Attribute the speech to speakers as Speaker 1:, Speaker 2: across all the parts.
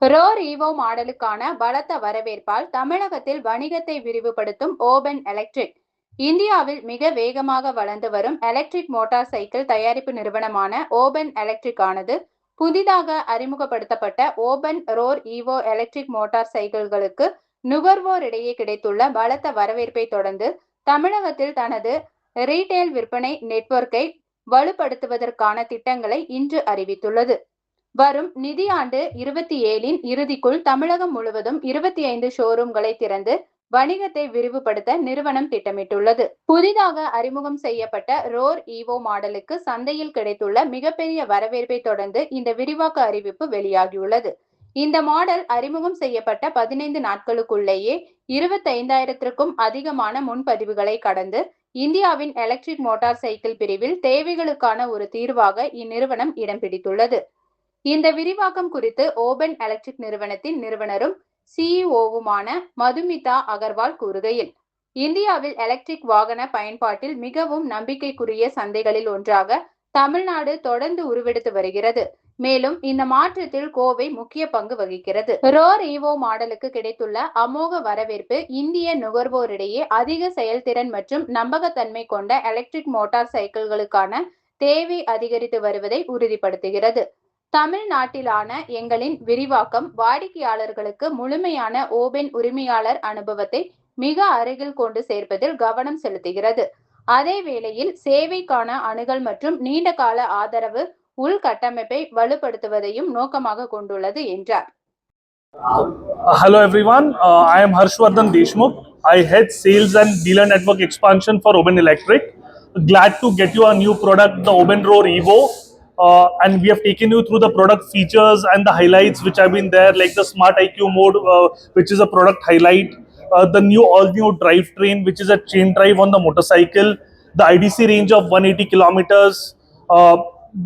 Speaker 1: Roar ஈவோ மாடலுக்கான பலத்த வரவேற்பால் தமிழகத்தில் வணிகத்தை விரிவுபடுத்தும் ஓபன் எலக்ட்ரிக் இந்தியாவில் மிக வேகமாக வளர்ந்து வரும் எலக்ட்ரிக் மோட்டார் சைக்கிள் தயாரிப்பு நிறுவனமான ஓபன் எலக்ட்ரிக் ஆனது புதிதாக அறிமுகப்படுத்தப்பட்ட ஓபன் ரோர் ஈவோ எலக்ட்ரிக் மோட்டார் சைக்கிள்களுக்கு நுகர்வோரிடையே கிடைத்துள்ள பலத்த வரவேற்பை தொடர்ந்து தமிழகத்தில் தனது ரீட்டெயில் விற்பனை நெட்வொர்க்கை வலுப்படுத்துவதற்கான திட்டங்களை இன்று அறிவித்துள்ளது. வரும் நிதியாண்டு 27 இறுதிக்குள் தமிழகம் முழுவதும் 25 ஷோரூம்களை திறந்து வணிகத்தை விரிவுபடுத்த நிறுவனம் திட்டமிட்டுள்ளது. புதிதாக அறிமுகம் செய்யப்பட்ட ரோர் ஈவோ மாடலுக்கு சந்தையில் கிடைத்துள்ள மிகப்பெரிய வரவேற்பை தொடர்ந்து இந்த விரிவாக்க அறிவிப்பு வெளியாகியுள்ளது. இந்த மாடல் அறிமுகம் செய்யப்பட்ட 15 நாட்களுக்குள்ளேயே 25,000க்கும் அதிகமான முன்பதிவுகளை கடந்து இந்தியாவின் எலக்ட்ரிக் மோட்டார் சைக்கிள் பிரிவில் தேவைகளுக்கான ஒரு தீர்வாக இந்நிறுவனம் இடம் பிடித்துள்ளது. இந்த விரிவாக்கம் குறித்து ஓபன் எலக்ட்ரிக் நிறுவனத்தின் நிறுவனரும் சிஇஓவுமான மதுமிதா அகர்வால் கூறுகையில், இந்தியாவில் எலக்ட்ரிக் வாகன பயன்பாட்டில் மிகவும் நம்பிக்கைக்குரிய சந்தைகளில் ஒன்றாக தமிழ்நாடு தொடர்ந்து உருவெடுத்து வருகிறது. மேலும் இந்த மாற்றத்தில் கோவை முக்கிய பங்கு வகிக்கிறது. ரோர் ஈவோ மாடலுக்கு கிடைத்துள்ள அமோக வரவேற்பு இந்திய நுகர்வோரிடையே அதிக செயல்திறன் மற்றும் நம்பகத்தன்மை கொண்ட எலக்ட்ரிக் மோட்டார் சைக்கிள்களுக்கான தேவை அதிகரித்து வருவதை உறுதிப்படுத்துகிறது. தமிழ்நாட்டிலான எங்களின் விரிவாக்கம் வாடிக்கையாளர்களுக்கு முழுமையான ஓபன் உரிமையாளர் அனுபவத்தை மிக அருகில் கொண்டு சேர்ப்பதில் கவனம் செலுத்துகிறது. அதே வேளையில் சேவைக்கான அணுகல் மற்றும் நீண்ட கால ஆதரவு உள்கட்டமைப்பை வலுப்படுத்துவதையும் நோக்கமாக கொண்டுள்ளது என்றார்.
Speaker 2: Hello everyone, I am Harshvardhan Deshmukh. I head sales and dealer network expansion for Oben Electric. Glad to get you a new product, the Oben Roar Evo. And we have taken you through the product features and the highlights which have been there, like the Smart IQ mode, which is a product highlight, the all-new drivetrain, which is a chain drive on the motorcycle, the IDC range of 180 kilometers,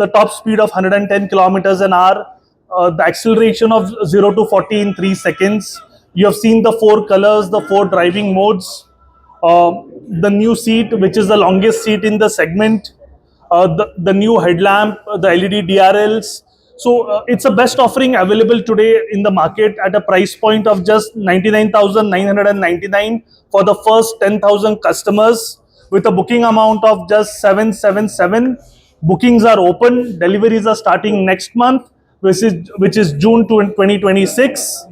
Speaker 2: the top speed of 110 kilometers an hour, the acceleration of 0 to 40 in 3 seconds. You have seen the 4 colors, the 4 driving modes, the new seat, which is the longest seat in the segment, the new headlamp, the LED DRLs. So it's the best offering available today in the market at a price point of just 99,999 for the first 10,000 customers with a booking amount of just 777. Bookings are open. Deliveries are starting next month, which is June 2026.